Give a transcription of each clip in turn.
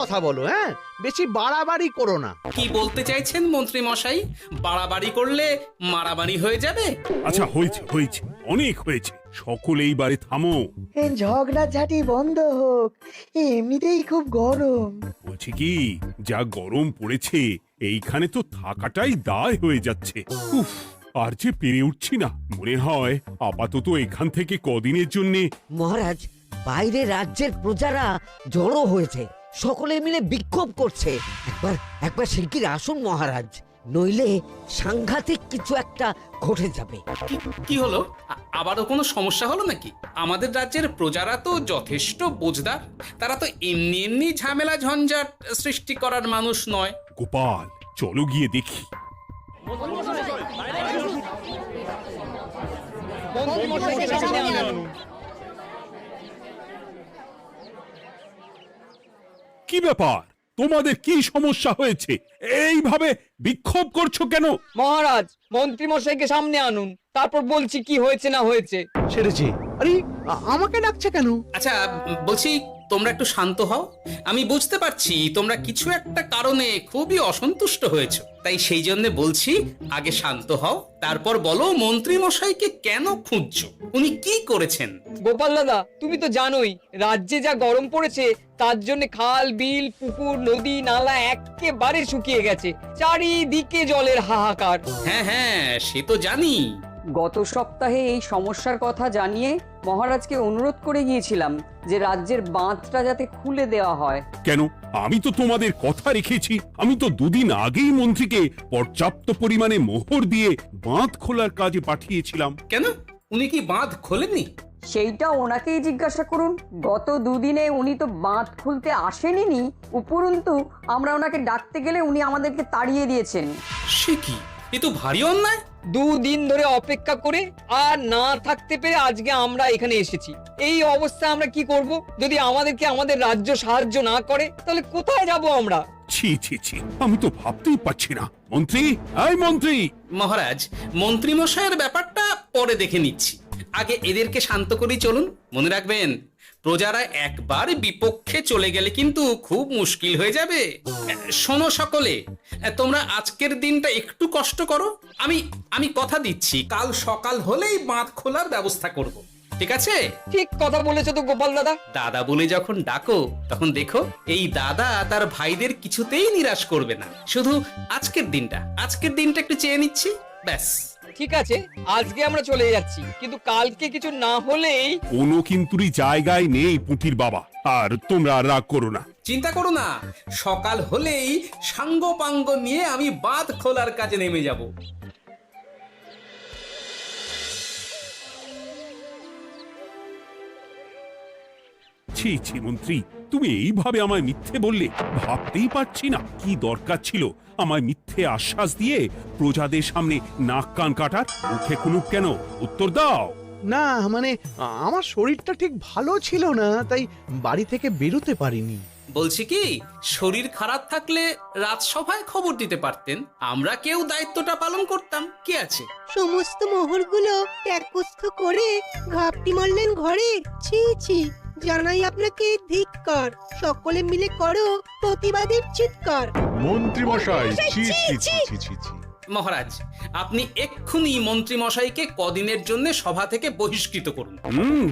কথা বলো, হ্যাঁ? বেশি বাড়াবাড়ি করো না। কি বলতে চাইছেন মন্ত্রী মশাই? বাড়াবাড়ি করলে মারামারি হয়ে যাবে। আচ্ছা, হয়েছে হয়েছে, অনেক হয়েছে। সকলে এইবারে থামো। ঝগড়াঝাটি বন্ধ হোক, এমনিতেই খুব গরম। বলছি কি, যা গরম পড়েছে এইখানে তো থাকাটাই দায় হয়ে যাচ্ছে। উফ, আর যে পেরে উঠছি না। মনে হয় আপাতত এখান থেকে কদিনের জন্যে। মহারাজ, বাইরে রাজ্যের প্রজারা জড়ো হয়েছে, সকলে মিলে বিক্ষোভ করছে। একবার একবার শিগগির আসুন মহারাজ, নইলে সাংঘাতিক কিছু একটা ঘটে যাবে। কি হলো? আবারও কোনো সমস্যা হলো নাকি? আমাদের রাজ্যের প্রজারা তো যথেষ্ট বোঝদার। তারা তো এমনি এমনি ঝামেলা ঝঞ্ঝাট সৃষ্টি করার মানুষ নয়। গোপাল, চলো গিয়ে দেখি। কি ব্যাপার, তোমাদের কি সমস্যা হয়েছে? এইভাবে বিক্ষোভ করছো কেন? মহারাজ, মন্ত্রী মশাইকে সামনে আনুন, তারপর বলছি কি হয়েছে না হয়েছে। সেরেছে। আরে আমাকে ডাকছে কেন? আচ্ছা, বলছি তোমরা একটু শান্ত হও। আমি বুঝতে পারছি তোমরা কিছু একটা কারণে খুবই অসন্তুষ্ট হয়েছো, তাই সেই জন্য বলছি আগে শান্ত হও, তারপর বলো মন্ত্রী মশাইকে কেন খুঁজছো, উনি কি করেছেন। গোপাল দাদা, তুমি তো জানোই রাজ্যে যা গরম পড়েছে, তার জন্য খাল বিল পুকুর নদী নালা একেবারে শুকিয়ে গেছে, চারিদিকে জলের হাহাকার। হ্যাঁ হ্যাঁ, সে তো জানি। গত সপ্তাহে এই সমস্যার কথা জানিয়ে মহারাজকে অনুরোধ করে গিয়েছিলাম যে রাজ্যের বাঁধটা যাতে খুলে দেওয়া হয়। কেন? আমি তো তোমাদের কথা রেখেছি। আমি তো দুদিন আগেই মন্ত্রীকে পর্যাপ্ত পরিমাণে মোহর দিয়ে বাঁধ খোলার কাজে পাঠিয়েছিলাম। কেন, উনি কি বাঁধ খোলেননি? সেইটা ওনাকেই জিজ্ঞাসা করুন। গত দুদিনে উনি তো বাঁধ খুলতে আসেনি, উপরন্তু আমরা ওনাকে ডাকতে গেলে উনি আমাদেরকে তাড়িয়ে দিয়েছেন। সে কি, এ তো ভারী অন্যায়। দুদিন ধরে অপেক্ষা করে আর না থাকতে পেরে আজকে আমরা এখানে এসেছি। এই অবস্থায় আমরা কি করব? যদি আমাদেরকে আমাদের রাজ্য সাহায্য না করে তাহলে কোথায় যাব আমরা? ছি ছি ছি, আমি তো ভাবতেই পারছি না। মন্ত্রী, এই মন্ত্রী। মহারাজ, মন্ত্রী মশাইয়ের ব্যাপারটা পরে দেখে নিচ্ছি, আগে এদেরকে শান্ত করেই চলুন। মনে রাখবেন, প্রজারা একবার বিপক্ষে চলে গেলে কিন্তু খুব মুশকিল হয়ে যাবে। শোনো সকলে, তোমরা আজকের দিনটা একটু কষ্ট করো। আমি কথা দিচ্ছি, কাল সকাল হলেই বাঁধ খোলার ব্যবস্থা করব। ঠিক আছে? ঠিক কথা বলেছো তো গোপাল দাদা। দাদা বলে যখন ডাকো, তখন দেখো এই দাদা তার ভাইদের কিছুতেই নিরাশ করবে না। শুধু আজকের দিনটা একটু চেয়ে নিচ্ছি, ব্যাস। ঠিক আছে, আজকে আমরা চলে যাচ্ছি, কিন্তু কালকে কিছু না হলেই। কোনো কিন্তুরই জায়গায় নেই পুঁটির বাবা। আর তোমরা রাগ করো না। চিন্তা করো না, সকাল হলেই সাঙ্গ পাঙ্গ নিয়ে আমি বাঁধ খোলার কাজে নেমে যাব। ছি ছি মন্ত্রী, তুমি এইভাবে আমায় মিথ্যে বললে। ভাবতেই পারছি না কি দরকার ছিল আমায় মিথ্যে আশ্বাস দিয়ে প্রজাদের সামনে নাক কান কাটার। মুখে কুলুপ কেন? উত্তর দাও। না মানে আমার শরীরটা ঠিক ভালো ছিল না, তাই বাড়ি থেকে বেরোতে পারিনি। বলছি কি, শরীর খারাপ থাকলে রাজসভায় খবর দিতে পারতেন, আমরা কেউ দায়িত্বটা পালন করতাম। কি আছে? সমস্ত মোহরগুলো একত্র করে ঘাপটি মারলেন ঘরে। ছি ছি, জানাই আপনাকে ধিক্কার। সকলে মিলে করো প্রতিবাদের চিৎকার। মন্ত্রী মশাই, ছি ছি ছি ছি ছি ছি। মহারাজ, আপনি এক্ষুনি মন্ত্রী মশাইকে কদিনের জন্য সভা থেকে বহিষ্কৃত করুন।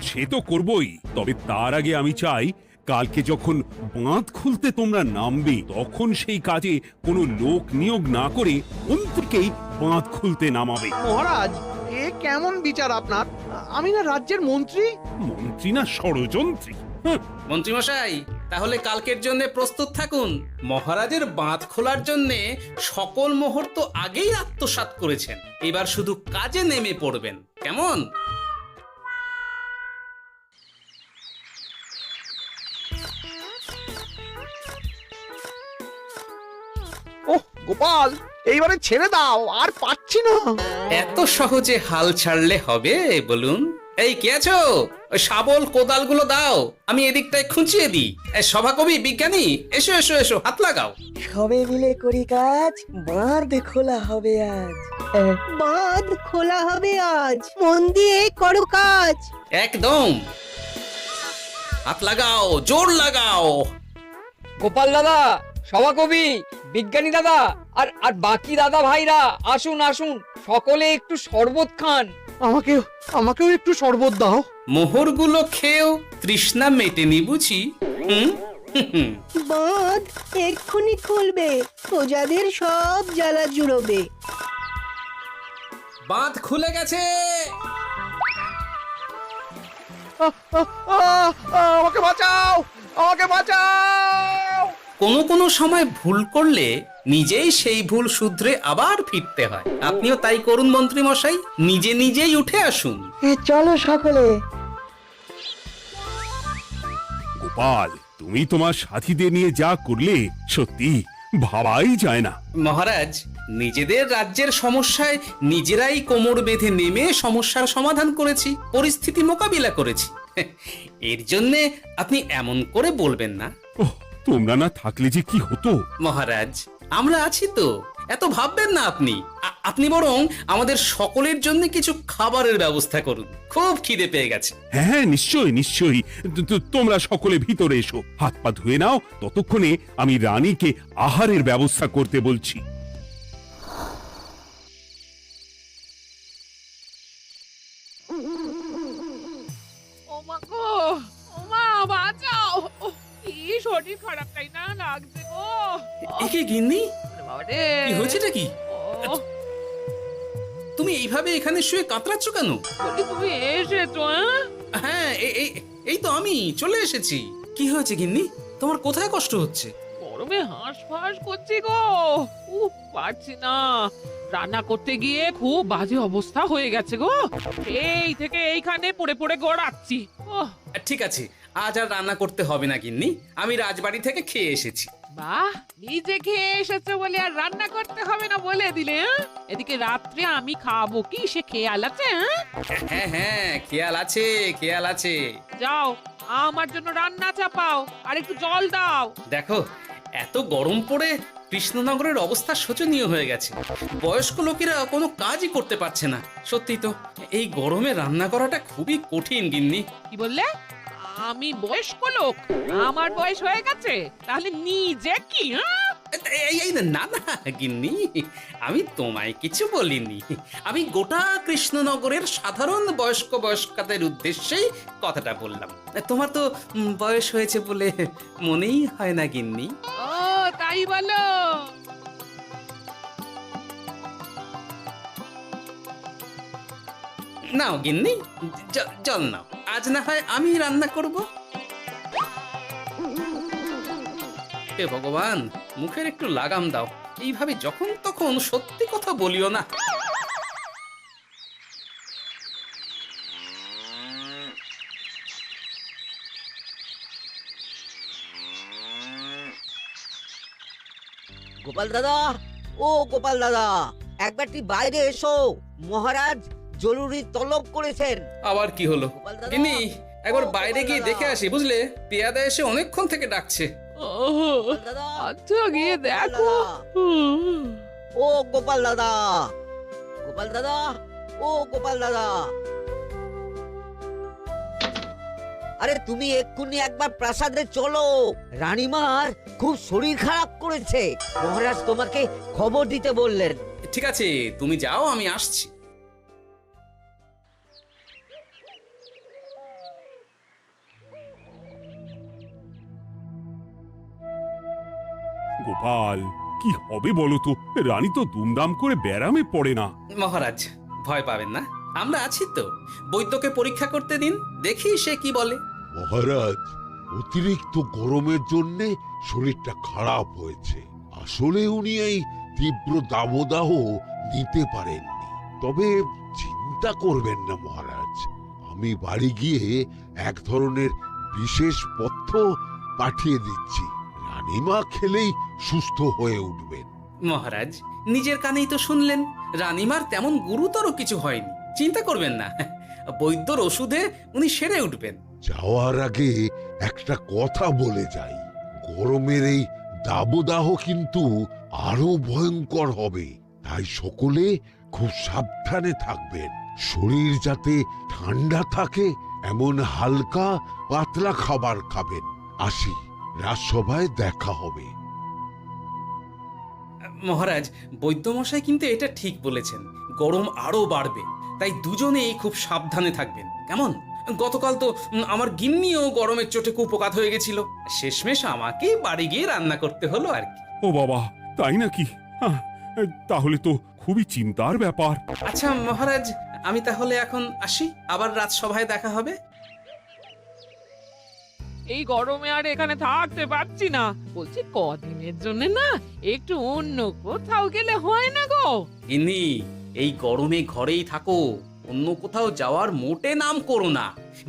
সে তো করবই, তবে তার আগে আমি চাই কালকে যখন বাঁধ খুলতে তোমরা নামবে, তখন সেই কাজে কোনো লোক নিয়োগ না করে মন্ত্রীকেই বাঁধ খুলতে নামাবে। মহারাজ, এ কেমন বিচার আপনার? আমি না রাজ্যের মন্ত্রী। মন্ত্রী না ষড়যন্ত্রী। মন্ত্রী মশাই, তাহলে কালকের জন্য প্রস্তুত থাকুন। মহারাজের বাঁধ খোলার জন্য সকল মোহর তো আগেই আত্মসাৎ করেছেন, এবার শুধু কাজে নেমে পড়বেন, কেমন? ওহ গোপাল, এইবারে ছেড়ে দাও, আর পাচ্ছি না। এত সহজে হাল ছাড়লে হবে বলুন? এই কে আছো? ওই শাবল কোদালগুলো দাও, আমি এদিকটায় খুঁচিয়ে দিই। সভাকবি, বিজ্ঞানী, এসো এসো এসো, হাত লাগাও। সবে মিলে করি কাজ, বাঁধ খোলা হবে আজ। বাঁধ খোলা হবে আজ, মন দিয়ে করো কাজ। একদম, হাত লাগাও, জোর লাগাও। গোপাল দাদা, সভাকবি, বিজ্ঞানী দাদা আর আর বাকি দাদা ভাইরা আসুন আসুন, সকলে একটু শরবত খান। আমাকেও একটু শরবত দাও। মোহরগুলো খেয়েও তৃষ্ণা মেটেনি বুঝি? হুম হুম। বাঁধ এক্ষুনি খুলবে, প্রজাদের সব জ্বালা জুড়োবে। বাঁধ খুলে গেছে। আমাকে বাঁচাও, আমাকে বাঁচাও। কোনো সময় ভুল করলে নিজেই সেই ভুল শুধরে আবার ফিরতে হয়। আপনিও তাই করুন মন্ত্রী মশাই, নিজেই উঠে আসুন। চলো সকলে। গোপাল, তুমি তোমার সাথীদের নিয়ে যা করলে সত্যি ভাবাই যায় না। মহারাজ, নিজেদের রাজ্যের সমস্যায় নিজেরাই কোমর বেঁধে নেমে সমস্যার সমাধান করেছি, পরিস্থিতি মোকাবিলা করেছি। এর জন্যে আপনি এমন করে বলবেন না। ওহ, তোমরা না থাকলে যে কি হতো। মহারাজ, আমরা আছি তো, এত ভাববেন না আপনি। আপনি বরং আমাদের সকলের জন্য কিছু খাবারের ব্যবস্থা করুন, খুব খিদে পেয়ে গেছে। হ্যাঁ, নিশ্চয়ই নিশ্চয়ই। তোমরা সকলে ভিতরে এসো, হাত পা ধুয়ে নাও। ততক্ষণে আমি রানীকে আহারের ব্যবস্থা করতে বলছি। ওমা গো, ওমা বাঁচাও, কি শরীর খারাপ তাই না লাগছে গো। একে গিন্নি, বাবারে, কি হয়েছেটা কি? ও, তুমি এইভাবে এখানে শুয়ে কাতরাচ্ছ কেন? বলি তুমি এসেছো? হ্যাঁ, এই তো আমি চলে এসেছি। কি হয়েছে গিন্নি? তোমার কোথায় কষ্ট হচ্ছে? গরমে হাঁসফাঁস করছি গো, পারছি না। রান্না করতে গিয়ে খুব বাজে অবস্থা হয়ে গেছে গো, এই থেকে এইখানে পড়ে পড়ে গড়াচ্ছি। ওহ, ঠিক আছে, আজ আর রান্না করতে হবে না গিন্নি, আমি রাজবাড়ি থেকে খেয়ে এসেছি। বাহ, নিজে খেয়ে এসেছো বলে আর রান্না করতে হবে না বলে দিলে, হ্যাঁ? এদিকে রাত্রে আমি খাবো কি সে খেয়াল আছে? হ্যাঁ, খেয়াল আছে, খেয়াল আছে। যাও, আমার জন্য রান্না চাপাও আর একটু জল দাও। দেখো, এত গরম পড়ে কৃষ্ণনগরের অবস্থা শোচনীয় হয়ে গেছে। বয়স্ক লোকেরা কোনো কাজই করতে পারছে না। সত্যি তো, এই গরমে রান্না করাটা খুবই কঠিন গিন্নি। কি বললে? আমি বয়স্ক লোক? আমার বয়স হয়ে গেছে, তাহলে নিজে কি? হ্যাঁ, এই না না গিন্নি, আমি তোমায় কিছু বলিনি। আমি গোটা কৃষ্ণনগরের সাধারণ বয়স্কাদের উদ্দেশ্যেই কথাটা বললাম। তোমার তো বয়স হয়েছে বলে মনেই হয় না গিন্নি। ও তাই বলো? নাও গিন্নি, জল নাও। আজ না হয় আমি রান্না করব। হে ভগবান, মুখের একটু লাগাম দাও। এইভাবে যখন তখন সত্যি কথা বলিও না। গোপাল দাদা, ও গোপাল দাদা, একবারটি বাইরে এসো। মহারাজ জরুরি তলব করেছেন। আবার কি হলো? গোপাল দাদা, গিন্নি, একবার ও বাইরে গোপাল গিয়ে দাদা। দেখে আসি, বুঝলে? পেয়াদা এসে অনেকক্ষণ থেকে ডাকছে। গোপাল দাদা, আচ্ছা গিয়ে গোপাল দেখো। দাদা, ও গোপাল দাদা, গোপাল দাদা, ও গোপাল দাদা। আরে তুমি এক্ষুনি একবার প্রাসাদে চলো, রানীমার খুব শরীর খারাপ করেছে। মহারাজ তোমাকে খবর দিতে বললেন। ঠিক আছে, তুমি যাও, আমি আসছি। গোপাল, কি হবে বলো তো? রানী তো দুমদাম করে ব্যারামে পড়ে না। মহারাজ, ভয় পাবেন না, আমরা আছি তো। বৈদ্যকে পরীক্ষা করতে দিন, দেখি সে কি বলে। মহারাজ, অতিরিক্ত গরমের জন্য শরীরটা খারাপ হয়েছে। আসলে উনি এই তীব্র দাবদাহ নিতে পারেননি। তবে চিন্তা করবেন না মহারাজ, আমি বাড়ি গিয়ে এক ধরনের বিশেষ পথ্য পাঠিয়ে দিচ্ছি। রানীমা খেলেই সুস্থ হয়ে উঠবেন। মহারাজ, নিজের কানেই তো শুনলেন, রানীমার তেমন গুরুতর কিছু হয়নি, চিন্তা করবেন না। বৈদ্যর ওষুধে উনি সেরে উঠবেন। যাওয়ার আগে একটা কথা বলে যাই, গরমের এই দাবদাহ কিন্তু আরো ভয়ঙ্কর হবে। তাই সকলে খুব সাবধানে থাকবেন। শরীর যাতে ঠান্ডা থাকে এমন হালকা পাতলা খাবার খাবেন। আসি, রাজসভায় দেখা হবে। মহারাজ, বৈদ্যমশাই কিন্তু এটা ঠিক বলেছেন, গরম আরো বাড়বে, তাই দুজনেই খুব সাবধানে থাকবেন, কেমন? গতকাল তো আমার গিন্নিও গরমের চোটে কুপোকাত হয়ে গেছিল, শেষমেশ আমাকে বাড়ি গিয়ে রান্না করতে হলো আর কি। ও বাবা, তাই নাকি? তাহলে তো খুবই চিন্তার ব্যাপার। আচ্ছা মহারাজ, আমি তাহলে এখন আসি, আবার রাজসভায় দেখা হবে। এই গরমে আর এখানে থাকতে পারছি না, বলছি কদিনের জন্য না একটু অন্য কোথাও গেলে হয় না গো? গিন্নি, এই গরমে ঘরেই থাকো, অন্য কোথাও যাওয়ার মোটে নাম করো না।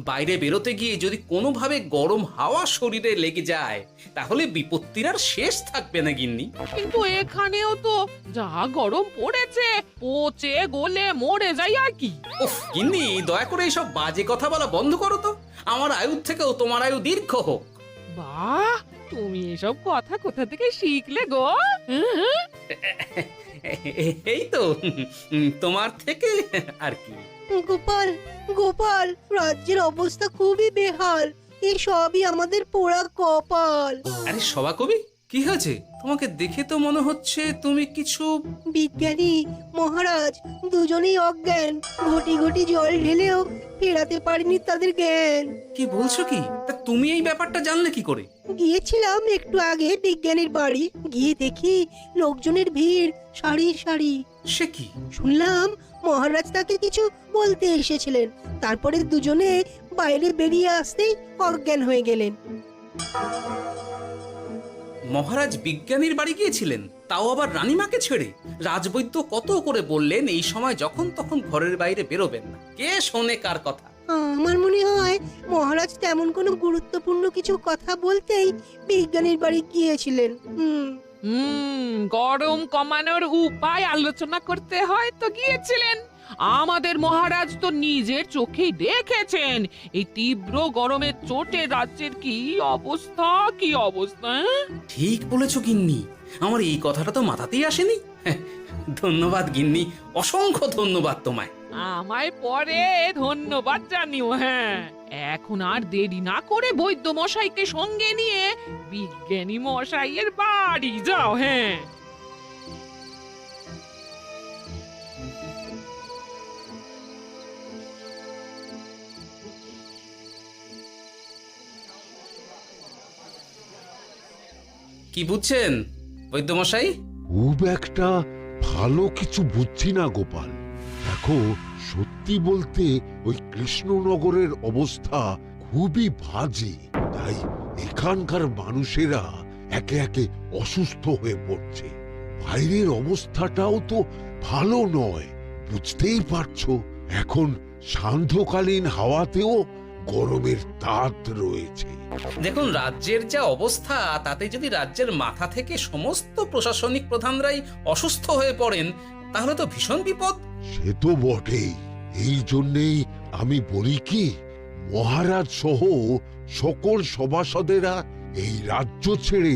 বাইরে বেরোতে গিয়ে যদি কোনোভাবে গরম হাওয়া শরীরে লেগে যায় তাহলে বিপত্তির আর শেষ থাকবে না গিন্নি। কিন্তু এখানেও তো যা গরম পড়েছে, পচে গলে মরে যাই আর কি। উফ গিন্নি, দয়া করে এইসব বাজে কথা বলা বন্ধ করো তো, আমার আয়ু থেকেও তোমার আয়ু দীর্ঘ হোক। বাহ, তুমি এসব কথা কোথা থেকে শিখলে গো? হুম? এই তো তোমার থেকে আর কি। গোপাল, গোপাল, রাজ্যের অবস্থা খুবই বেহাল। এই সবই আমাদের পোড়া কপাল। আরে সভা কবি, কি হয়েছে? তোমাকে দেখে তো মনে হচ্ছে তুমি কিছু... বিজ্ঞানী মহারাজ দুজনেই অজ্ঞান, ঘটি ঘটি জল ঢেলেও ফেরাতে পারেনি তাদের জ্ঞান। কি বলছো কি? তা তুমি এই ব্যাপারটা জানলে কি করে? গিয়েছিলাম একটু আগে বিজ্ঞানীর বাড়ি, গিয়ে দেখি লোকজনের ভিড় সারি সারি। সে কি? শুনলাম মহারাজ তাকে কিছু বলতে এসেছিলেন, তারপরে দুজনে বাইরে বেরিয়ে আসতেই অজ্ঞান হয়ে গেলেন। মহারাজ বিজ্ঞানীর বাড়ি গিয়েছিলেন, তাও আবার রানীমাকে ছেড়ে? রাজবৈদ্য কত করে বললেন এই সময় যখন তখন ঘরের বাইরে বেরোবেন না, কে শোনে কার কথা? আমার মনে হয় মহারাজ তেমন কোনো গুরুত্বপূর্ণ কিছু কথা বলতেই বিজ্ঞানীর বাড়ি গিয়েছিলেন। গরম কমানোর উপায় আলোচনা করতে হয় তো গিয়েছিলেন। আমাদের মহারাজ তো নিজের চোখেই দেখেছেন এই তীব্র গরমের চোটে রাজ্যের কি অবস্থা, কি অবস্থা। ঠিক বলেছো গিন্নি, আমার এই কথাটা তো মাথাতেই আসেনি। ধন্যবাদ গিন্নি, অসংখ্য ধন্যবাদ তোমায়। আমায় পরে ধন্যবাদ জানিও। হ্যাঁ, এখন আর দেরি না করে বৈদ্য মশাইকে সঙ্গে নিয়ে বিজ্ঞানী মশাইয়ের বাড়ি যাও। হ্যাঁ, কি বুঝছেন বৈদ্যমশাই? খুব একটা ভালো কিছু বুঝছি না গোপাল। দেখো, সত্যি বলতে ওই কৃষ্ণনগরের অবস্থা খুবই বাজে, তাই এখানকার মানুষেরা একে একে অসুস্থ হয়ে পড়ছে। বাইরের অবস্থাটাও তো ভালো নয়, বুঝতেই পারছো। এখন সান্ধ্যকালীন হাওয়াতেও গরমের তাত রয়েছে। দেখুন, রাজ্যের যা অবস্থা তাতে যদি রাজ্যের মাথা থেকে সমস্ত প্রশাসনিক প্রধানরাই অসুস্থ হয়ে পড়েন তাহলে তো ভীষণ বিপদ। সে তো বটেই, এই জন্যেই আমি বলি কি, মহারাজ সহ সকল সভাসদেরা এই রাজ্য ছেড়ে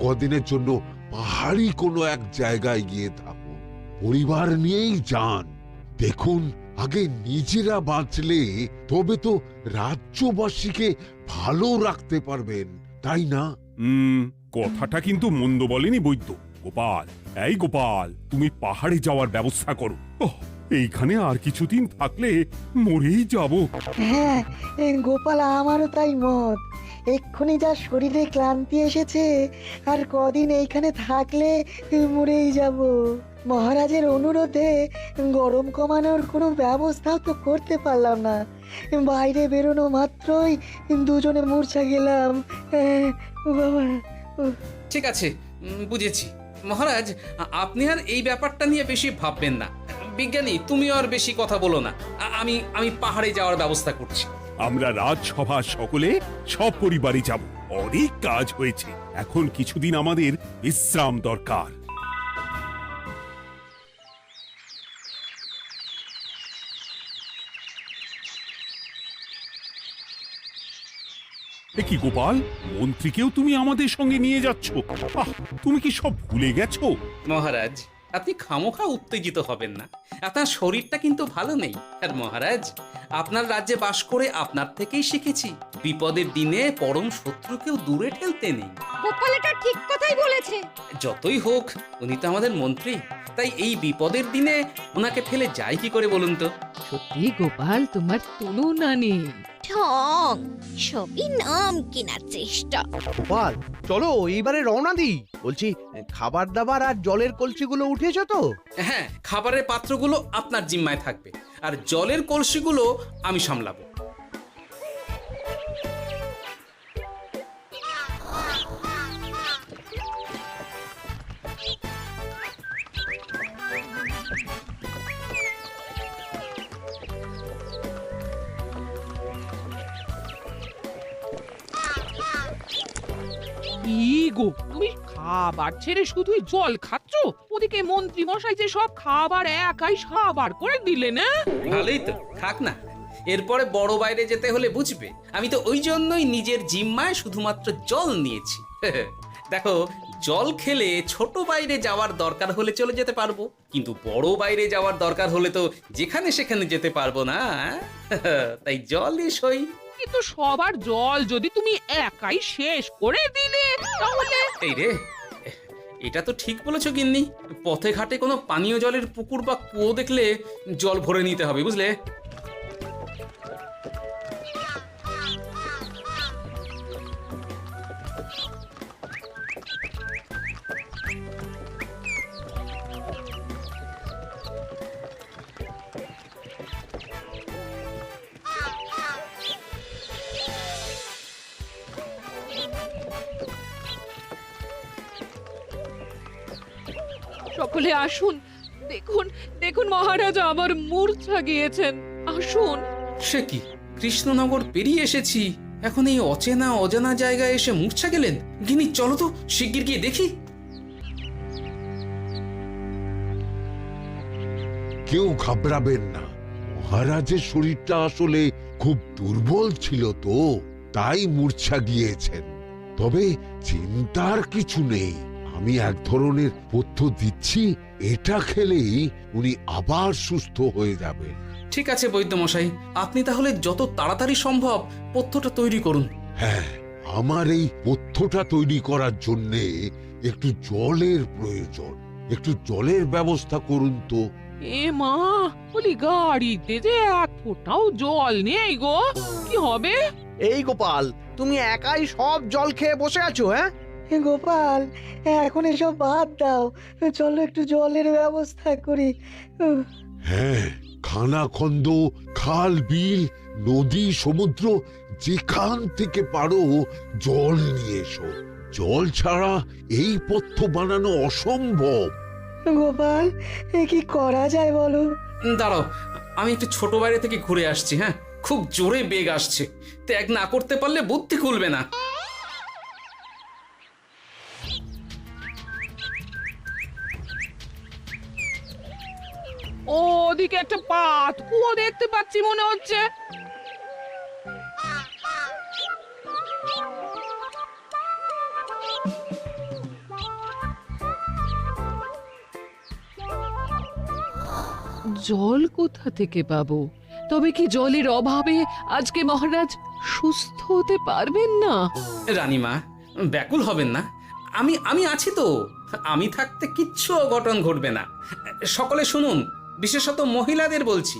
কদিনের জন্য পাহাড়ি কোনো এক জায়গায় গিয়ে থাকুন, পরিবার নিয়েই যান। দেখুন, আগে নিজেরা বাঁচলে তবে তো রাজ্যবাসীকে ভালো রাখতে পারবেন, তাই না? কথাটা কিন্তু মন্দ বলেনি বৈদ্য। গোপাল, এই গোপাল, তুমি পাহাড়ে যাওয়ার ব্যবস্থা করো। এইখানে আর কিছুদিন থাকলে মরেই যাব। হ্যাঁ গোপাল, আমারও তাই মত। এক্ষুনি যা শরীরে ক্লান্তি এসেছে, আর কদিন এইখানে থাকলে মরেই যাব। মহারাজের অনুরোধে গরম কমানোর কোনো ব্যবস্থাও তো করতে পারলাম না, বাইরে বেরোনো মাত্রই দুজনে মূর্ছা গেলাম। বাবা, ঠিক আছে, বুঝেছি। মহারাজ, আপনি আর এই ব্যাপারটা নিয়ে বেশি ভাববেন না। বিজ্ঞানী, তুমিও আর বেশি কথা বলো না। আমি পাহাড়ে যাওয়ার ব্যবস্থা করছি। আমরা রাজসভা সকলে সব পরিবারই যাব। অনেক কাজ হয়েছে, এখন কিছুদিন আমাদের বিশ্রাম দরকার। কি গোপাল, মন্ত্রীকেও তুমি আমাদের সঙ্গে নিয়ে যাচ্ছ? তুমি কি সব ভুলে গেছো? মহারাজ, আপনি খামোখা উত্তেজিত হবেন না। আপনার শরীরটা কিন্তু ভালো নেই। আর মহারাজ, আপনার রাজ্যে বাস করে আপনার থেকেই শিখেছি বিপদের দিনে পরম শত্রুকেও দূরে ঠেলতে নেই। গোপাল এটা ঠিক কথাই বলেছে। যতই হোক উনি তো আমাদের মন্ত্রী, তাই এই বিপদের দিনে ওনাকে ফেলে যায় কি করে বলুন তো? সত্যি গোপাল, তোমার তুলনা নেই। ঠং, সবই নাম কেনার চেষ্টা। গোপাল, চলো এইবারে রওনা দিই। বলছি, খাবার দাবার আর জলের কলসিগুলো উঠেছো তো? হ্যাঁ, খাবারের পাত্রগুলো আপনার জিম্মায় থাকবে, আর জলের কলসিগুলো আমি সামলাবো। কি গো, তুমি খাবার ছেড়ে শুধুই জল খাচ্ছ? ওদিকে মন্ত্রী মশাই যে সব খাবার একাই সাবার করে দিলে না? ভালোই তো, খাক না। এরপরে বড় বাইরে যেতে হলে বুঝবে, আমি তো ওই জন্যই নিজের জিম্মায় শুধুমাত্র জল নিয়েছি। দেখো, জল খেলে ছোট বাইরে যাওয়ার দরকার হলে চলে যেতে পারবো, কিন্তু বড় বাইরে যাওয়ার দরকার হলে তো যেখানে সেখানে যেতে পারবো না। তাই জলই সই। কিন্তু সবার জল যদি তুমি একাই শেষ করে দিলে তাহলে? এই রে, এটা তো ঠিক বলেছো গিন্নি। পথে ঘাটে কোনো পানীয় জলের পুকুর বা কুয়ো দেখলে জল ভরে নিতে হবে, বুঝলে? সকলে আসুন, দেখুন দেখুন, মহারাজ আমার মূর্ছা গিয়েছেন। আসুন। সে কি, কৃষ্ণনগর পেরিয়ে এসেছি, এখন এই অচেনা অজানা জায়গায় এসে মূর্ছা গেলেন? গিনি, চলো তো শিগগির গিয়ে দেখি। কেউ ঘাবড়াবেন না, মহারাজের শরীরটা আসলে খুব দুর্বল ছিল তো, তাই মূর্ছা গিয়েছেন। তবে চিন্তার কিছু নেই, আমি এক ধরনের পথ্য দিচ্ছি, এটা খেলেই উনি আবার সুস্থ হয়ে যাবেন। ঠিক আছে বৈদ্যমশাই, আপনি তাহলে যত তাড়াতাড়ি সম্ভব পথ্যটা তৈরি করুন। হ্যাঁ, আমার এই পথ্যটা তৈরি করার জন্যে একটু জলের প্রয়োজন। একটু জলের ব্যবস্থা করুন তো। এ মা, বলি গাড়িতে যে এক ফোঁটাও জল নেই গো, কি হবে? এই গোপাল, তুমি একাই সব জল খেয়ে বসে আছো? হ্যাঁ গোপাল, এখন এসব বাদ দাও, চলো একটু জলের ব্যবস্থা করি। হ্যাঁ, খানাখন্দ, খাল, বিল, নদী, সমুদ্র, যেখান থেকে পারো জল নিয়ে এসো। জল ছাড়া এই পথ্য বানানো অসম্ভব। গোপাল, এ কি করা যায় বলো? দাঁড়াও, আমি একটু ছোট বাইরে থেকে ঘুরে আসছি। হ্যাঁ, খুব জোরে বেগ আসছে, ত্যাগ না করতে পারলে বুদ্ধি খুলবে না। ওদিকে একটা পাত কুয়ো দেখতে পাচ্ছি মনে হচ্ছে। জল কোথা থেকে পাবো? তবে কি জলের অভাবে আজকে মহারাজ সুস্থ হতে পারবেন না? রানীমা, ব্যাকুল হবেন না, আমি আছি তো। আমি থাকতে কিচ্ছু অঘটন ঘটবে না। সকলে শুনুন, বিশেষত মহিলাদের বলছি,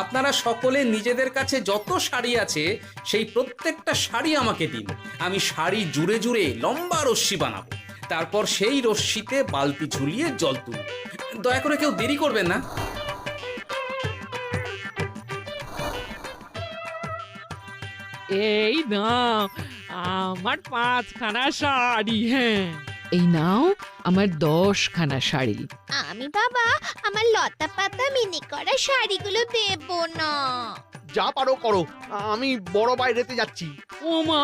আপনারা সকলে নিজেদের কাছে যত শাড়ি আছে সেই প্রত্যেকটা শাড়ি আমাকে দিন। আমি শাড়ি জুড়ে জুড়ে লম্বা রশ্মি বানাবো, তারপর সেই রশ্মিতে বালতি ঝুলিয়ে জল তুলব। দয়া করে কেউ দেরি করবেন না। এই নাও আমার 5খানা শাড়ি। হ্যাঁ, এই নাও আমার 10খানা শাড়ি। আমি বাবা আমার লতা পাতা মিনি করা শাড়িগুলো দেব না। যা পারো করো, আমি বড় বাইরেতে যাচ্ছি। ওমা,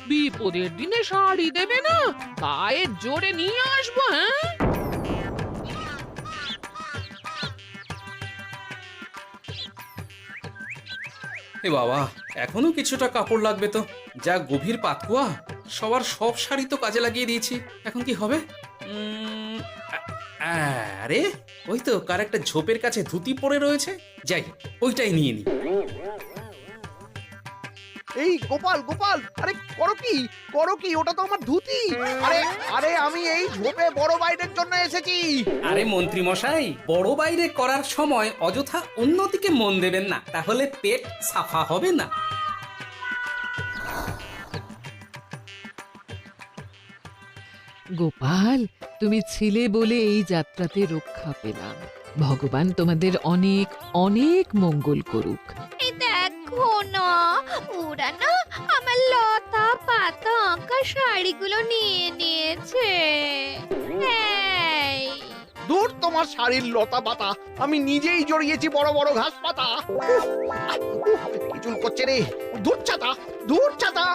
বিপদের দিনে শাড়ি দেবে না? গায়ের জোরে নিয়ে আসবো। হ্যাঁ, এ বাবা, এখনো কিছুটা কাপড় লাগবে তো। যা গভীর পাতকুয়া, সবার সব শাড়ি তো কাজে লাগিয়ে দিয়েছি, এখন কি হবে? আরে ওই তো কার একটা ঝোপের কাছে ধুতি পড়ে রয়েছে, যাই ওইটাই নিয়ে নি। এই গোপাল গোপাল, আরে করো কি ওটা তো আমার ধুতি। আরে আরে আমি এই ঝোপে বড় বাইরের জন্য এসেছি। আরে মন্ত্রী মশাই, বড় বাইরে করার সময় অযথা অন্যদিকে মন দেবেন না, তাহলে পেট সাফা হবে না। গোপাল, তুমি ছিলে বলে এই যাত্রাতে রক্ষা পেলাম। ভগবান তোমাদের অনেক অনেক মঙ্গল করুক। এই দেখো না, ওরা না আমার লতা পাতা আঁকা শাড়িগুলো নিয়ে নিয়েছে। এই দূর তোমার শাড়ির লতা পাতা, আমি নিজেই জড়িয়েছি বড় বড় ঘাস পাতা। কি চুল করছে রে, দূর ছাতা।